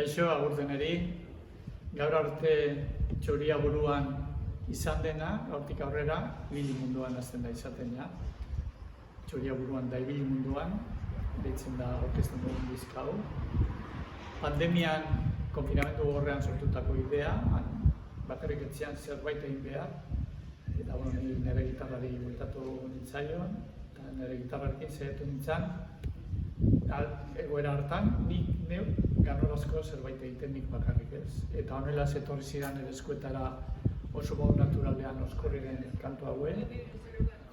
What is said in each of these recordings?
Kaixo, agur deneri. Gaur arte txoria buruan izan dena, gaurtik aurrera, ibili munduan hasten da izaten ja. Txoria buruan da ibili munduan, deitzen da aurkezten dugun diska hau. Pandemian, konfinamendu gorrean sortutako idea, bakarrik etxean zerbait egin behar, eta nire gitarrari bueltatu nintzaion, eta nire gitarrarekin zehatu nintzen, egoera hartan, nik neu ganorazko zerbait egiten nik bakarrik ez. Eta honela etorri zidan ere eskuetara oso modu naturalean oskorriren kantu hauen.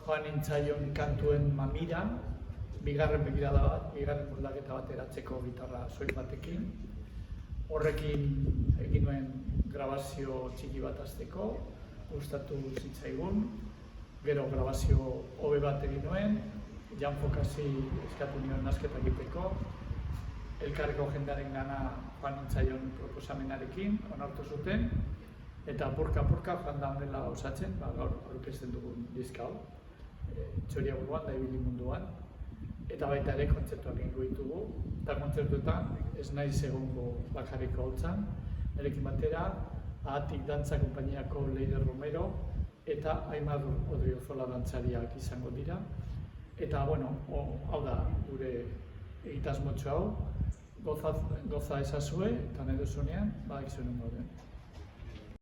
Joan nintzaion kantuen mamira, bigarren begirada bat, bigarren moldaketa bat eratzeko gitarra soil batekin. Horrekin egin nuen grabazio txiki bat hasteko, gustatu zitzaigun. Gero grabazio hobe bat egin nuen, Jan Fokasi eskatu nion nazketa egiteko. Elkarreko jendearen gana joan nintzaion proposamenarekin, onartu zuten, eta apurka joan da honela osatzen, gaur aurkezten dugun diska hau, txoria buruan da ibili munduan, eta baita ere kontzertuak egingo ditugu, eta kontzertuetan ez naiz egongo bakarriko hotzan, nirekin batera, Ahatik Dantza konpainiako Leider Romero eta Aimar Odriozola dantzariak izango dira. Eta, hau da gure egitasmotxo hau, goza ezazue, eta nahi duzunean, badakizuen gauden.